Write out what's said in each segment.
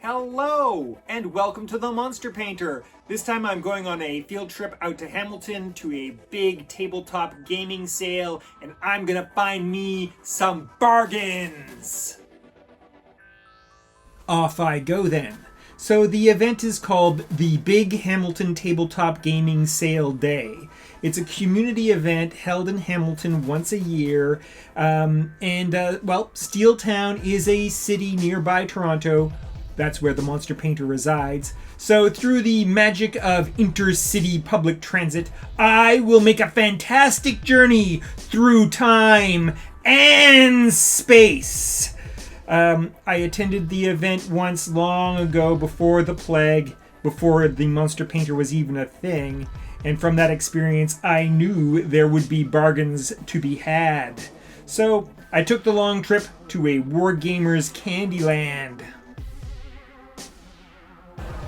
Hello, and welcome to the Monster Painter. This time I'm going on a field trip out to Hamilton to a big tabletop gaming sale, and I'm gonna find me some bargains. Off I go then. So the event is called the Big Hamilton Tabletop Gaming Sale Day. It's a community event held in Hamilton once a year, Steeltown is a city nearby Toronto. That's where the Monster Painter resides. So through the magic of intercity public transit, I will make a fantastic journey through time and space. I attended the event once long ago before the plague, before the Monster Painter was even a thing. And from that experience, I knew there would be bargains to be had. So I took the long trip to a Wargamers Candyland.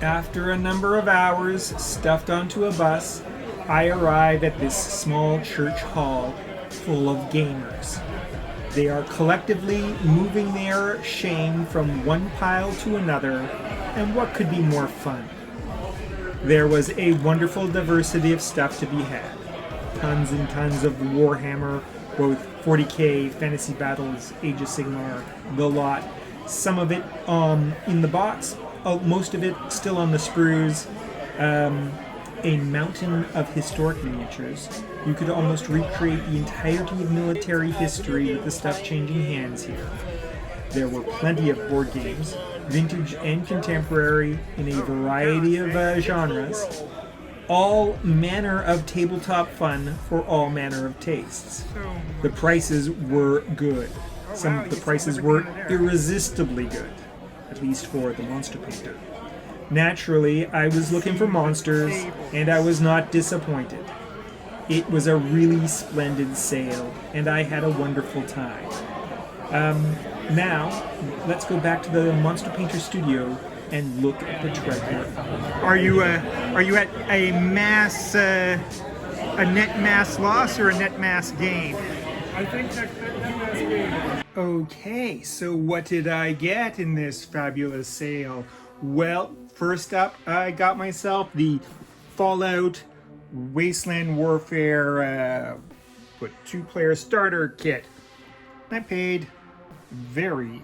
After a number of hours stuffed onto a bus, I arrive at this small church hall full of gamers. They are collectively moving their shame from one pile to another, and what could be more fun? There was a wonderful diversity of stuff to be had. Tons and tons of Warhammer, both 40k, Fantasy Battles, Age of Sigmar, the lot. Some of it in the box, most of it still on the sprues. A mountain of historic miniatures. You could almost recreate the entirety of military history with the stuff changing hands here. There were plenty of board games, vintage and contemporary, in a variety of genres. All manner of tabletop fun for all manner of tastes. The prices were good. Some of the prices were irresistibly good, at least for the Monster Painter. Naturally, I was looking for monsters, and I was not disappointed. It was a really splendid sale, and I had a wonderful time. Now, let's go back to the Monster Painter studio and look at the treasure. Are you at a net mass loss or a net mass gain? I think net mass gain. Okay, so what did I get in this fabulous sale? Well, first up, I got myself the Fallout Wastland Warfare 2-player starter kit. I paid very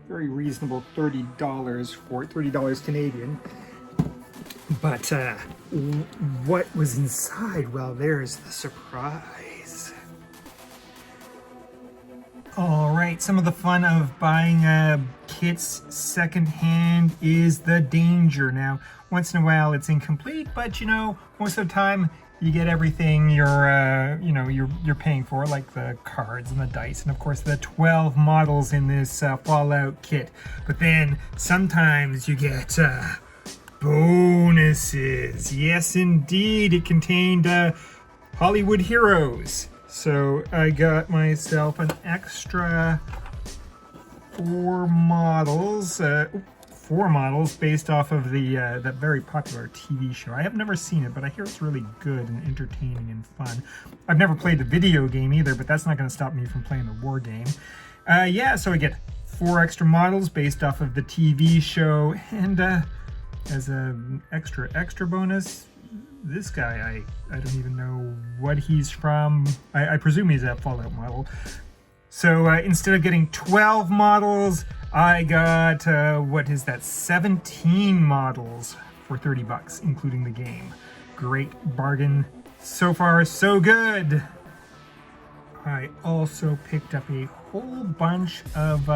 reasonable $30 for it, $30 Canadian. But what was inside? Well, there's the surprise. Alright, some of the fun of buying kits secondhand is the danger. Now, once in a while it's incomplete, but most of the time you get everything you're paying for, like the cards and the dice, and of course the 12 models in this Fallout kit. But then sometimes you get bonuses. Yes, indeed, it contained Hollywood heroes. So I got myself an extra four models based off of that very popular TV show. I have never seen it, but I hear it's really good and entertaining and fun. I've never played the video game either, but that's not going to stop me from playing the war game. So I get 4 extra models based off of the TV show, and as an extra bonus, this guy, I don't even know what he's from. I presume he's a Fallout model. So instead of getting 12 models, I got, 17 models for $30, including the game. Great bargain. So far, so good. I also picked up a whole bunch of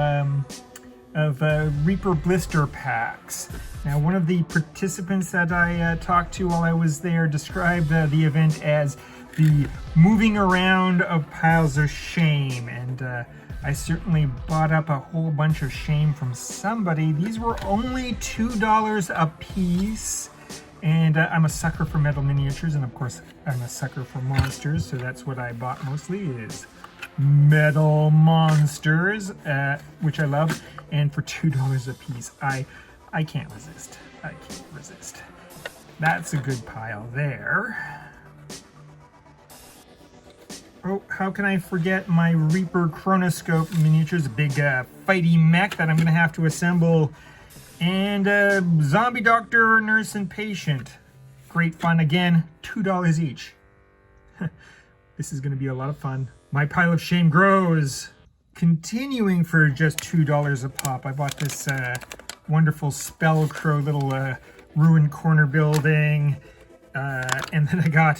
Reaper blister packs. Now, one of the participants that I talked to while I was there described the event as the moving around of piles of shame, and I certainly bought up a whole bunch of shame from somebody. These were only $2 a piece, and I'm a sucker for metal miniatures, and of course I'm a sucker for monsters, so that's what I bought mostly, is metal monsters, which I love, and for $2 a piece, I can't resist. I can't resist. That's a good pile there. Oh, how can I forget my Reaper Chronoscope miniatures, a big fighty mech that I'm going to have to assemble And Zombie Doctor, Nurse, and Patient. Great fun. Again, $2 each. This is going to be a lot of fun. My pile of shame grows. Continuing for just $2 a pop, I bought this wonderful Spellcrow little ruined corner building. And then I got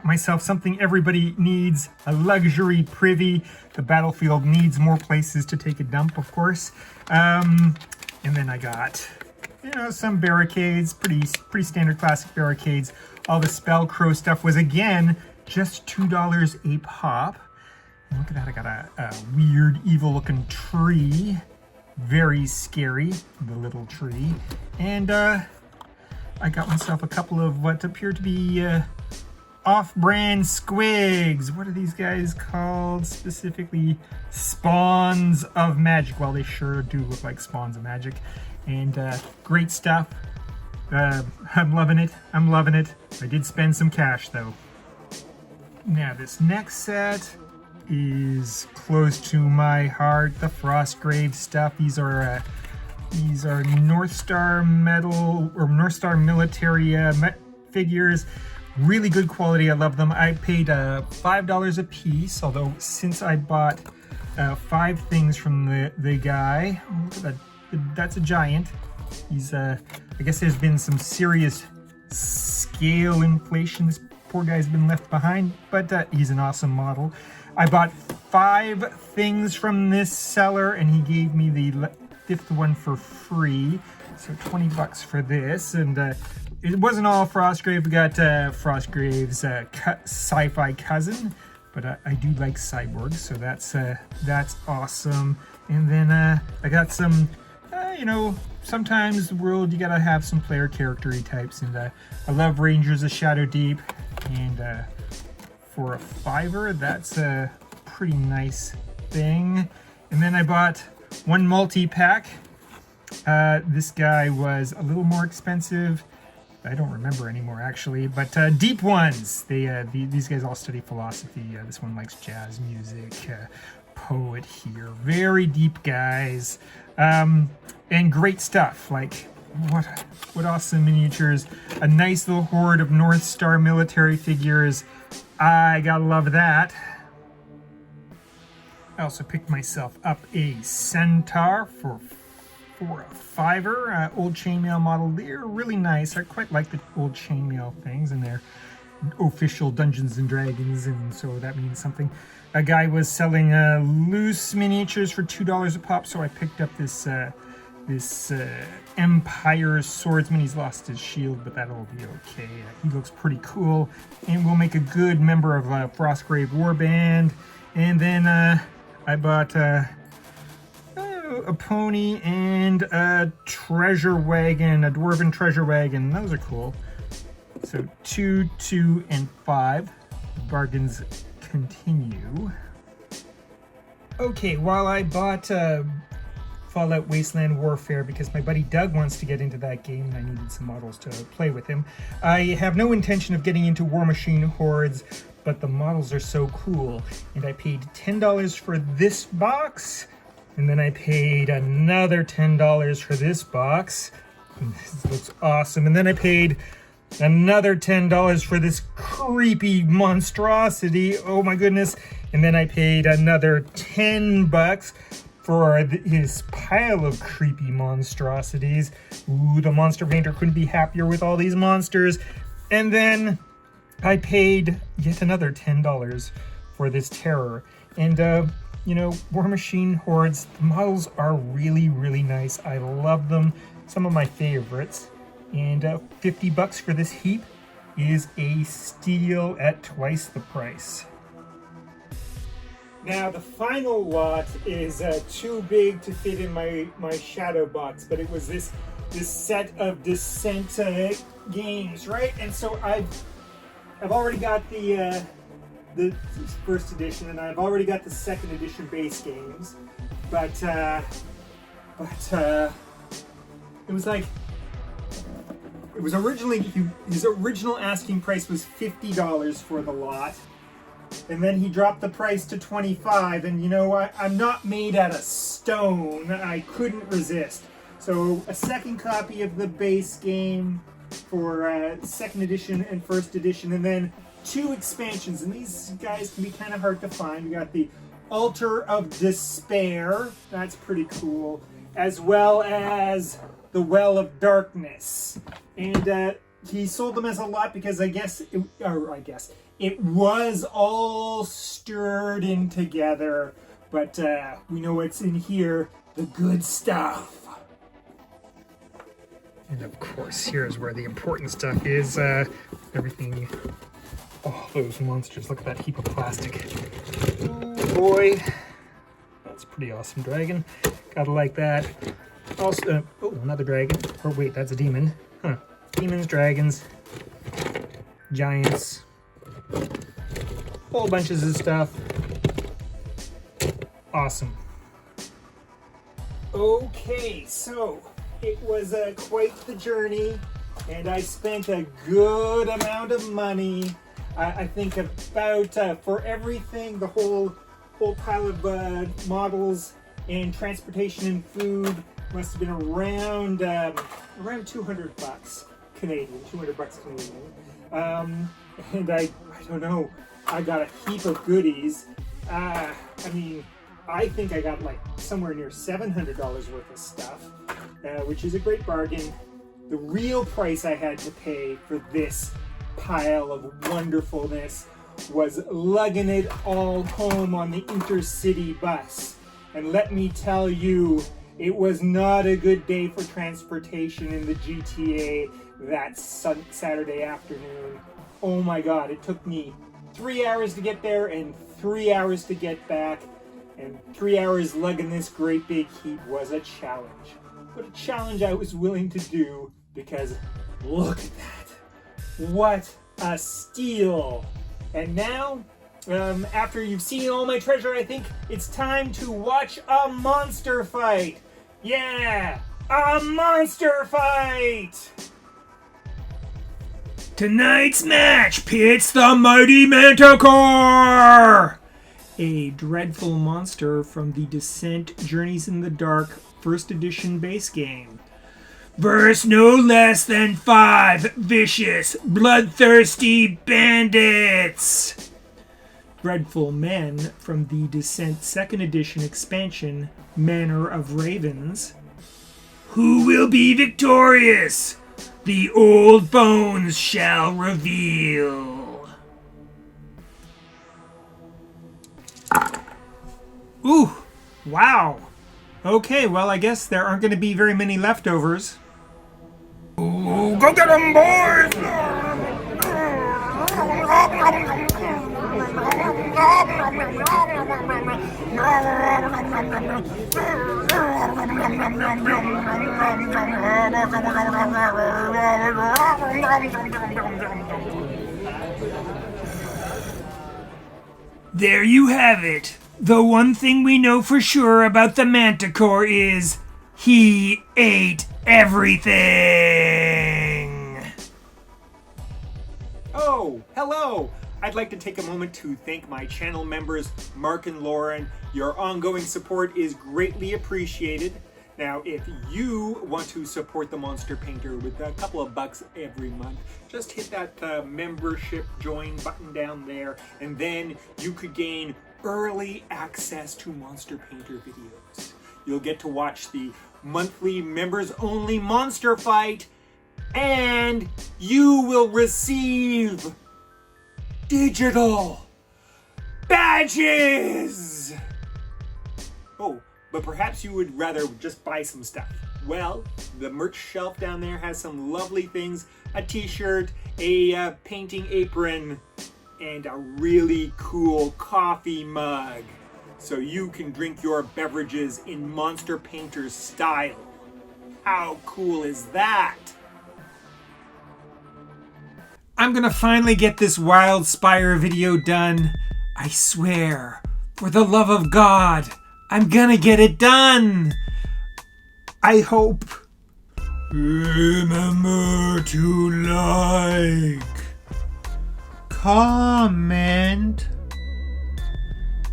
myself something everybody needs, a luxury privy. The battlefield needs more places to take a dump, of course. And then I got, you know, some barricades, pretty standard classic barricades. All the Spellcrow stuff was, again, just $2 a pop. And look at that, I got a weird, evil-looking tree. Very scary, the little tree. And I got myself a couple of what appear to be off-brand squigs. What are these guys called? Specifically, Spawns of Magic. Well, they sure do look like Spawns of Magic. And great stuff. I'm loving it. I'm loving it. I did spend some cash, though. Now, this next set is close to my heart. The Frostgrave stuff. These are North Star metal or North Star military figures. Really good quality. I love them. I paid $5 a piece, although since I bought 5 things from the guy, oh, look at that. That's a giant. He's I guess there's been some serious scale inflation. This poor guy's been left behind, but he's an awesome model. I bought 5 things from this seller, and he gave me the 5th one for free. So $20 for this, and it wasn't all Frostgrave. We got Frostgrave's sci-fi cousin, but I do like cyborgs, so that's awesome. And then I got some, you know, sometimes the world you gotta have some player character-y types, and I love Rangers of Shadow Deep, and for a $5, that's a pretty nice thing. And then I bought 1 multi-pack. This guy was a little more expensive. I don't remember anymore, actually, but deep ones. These guys all study philosophy. This one likes jazz music, poet here. Very deep guys, and great stuff. Like, what awesome miniatures. A nice little horde of North Star military figures. I gotta love that. I also picked myself up a Centaur for a $5. Old chainmail model. They're really nice. I quite like the old chainmail things, and they're official Dungeons and Dragons, and so that means something. A guy was selling loose miniatures for $2 a pop, so I picked up this Empire swordsman. He's lost his shield, but that'll be okay. He looks pretty cool, and will make a good member of Frostgrave Warband. And then I bought a pony and a treasure wagon, a dwarven treasure wagon. Those are cool. So 2, 2, and 5. The bargains continue. Okay, while I bought Fallout Wasteland Warfare because my buddy Doug wants to get into that game and I needed some models to play with him, I have no intention of getting into Warmachine Hoardes, but the models are so cool. And I paid $10 for this box, and then I paid another $10 for this box. This looks awesome. And then I paid another $10 for this creepy monstrosity. Oh my goodness. And then I paid another $10 for his pile of creepy monstrosities. Ooh, the monster painter couldn't be happier with all these monsters. And then I paid yet another $10 for this terror. And you know, Warmachine Hoardes, the models are really, really nice. I love them. Some of my favorites. And $50 for this heap is a steal at twice the price. Now, the final lot is too big to fit in my shadow box, but it was this set of Descent games, right? And so I've already got the first edition, and I've already got the second edition base games, but it was like, it was originally, his original asking price was $50 for the lot, and then he dropped the price to $25, and you know what, I'm not made out of stone, I couldn't resist. So a second copy of the base game for second edition and first edition, and then 2 expansions. And these guys can be kind of hard to find. We got the Altar of Despair, that's pretty cool, as well as the Well of Darkness. And he sold them as a lot because I guess it was all stirred in together. But we know what's in here, the good stuff. And of course, here's where the important stuff is. Everything. Oh, those monsters. Look at that heap of plastic. Oh boy. That's a pretty awesome dragon. Gotta like that. Also, oh, another dragon. Or wait, that's a demon. Huh. Demons, dragons, giants. Whole bunches of stuff. Awesome. Okay, so it was quite the journey, and I spent a good amount of money. I think about for everything, the whole pile of models and transportation and food must have been around $200 Canadian, $200 Canadian. And I don't know, I got a heap of goodies. I mean, I think I got like somewhere near $700 worth of stuff, which is a great bargain. The real price I had to pay for this pile of wonderfulness was lugging it all home on the intercity bus. And let me tell you, it was not a good day for transportation in the GTA that Saturday afternoon. Oh my God, it took me 3 hours to get there and 3 hours to get back. And 3 hours lugging this great big heap was a challenge. But a challenge I was willing to do because look at that. What a steal. And now, after you've seen all my treasure, I think it's time to watch a monster fight. Yeah, a monster fight! Tonight's match pits the mighty Manticore! A dreadful monster from the Descent Journeys in the Dark first edition base game. Versus no less than 5 vicious, bloodthirsty bandits! Dreadful men from the Descent second edition expansion, Manor of Ravens. Who will be victorious? The old bones shall reveal. Ooh, wow. Okay, well, I guess there aren't going to be very many leftovers. Ooh, go get 'em, boys! There you have it. The one thing we know for sure about the Manticore is he ate everything. Oh, hello! I'd like to take a moment to thank my channel members, Mark and Lauren. Your ongoing support is greatly appreciated. Now, if you want to support the Monster Painter with a couple of bucks every month, just hit that membership join button down there, and then you could gain early access to Monster Painter videos. You'll get to watch the monthly members-only monster fight, and you will receive digital badges! Oh, but perhaps you would rather just buy some stuff. Well, the merch shelf down there has some lovely things. A t-shirt, a painting apron, and a really cool coffee mug. So you can drink your beverages in Monster Painter style. How cool is that? I'm gonna finally get this Wild Spire video done. I swear, for the love of God, I'm gonna get it done. I hope. Remember to like, comment,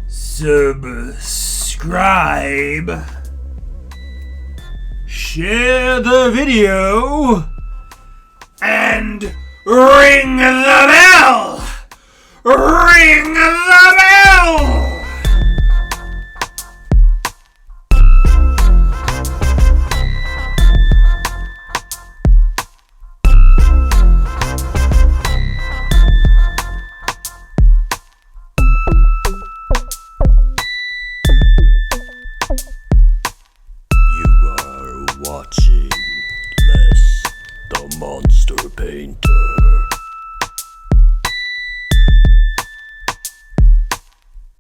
subscribe, share. share the video, and ring the bell! Ring the bell! You are watching Les the Monster Painter.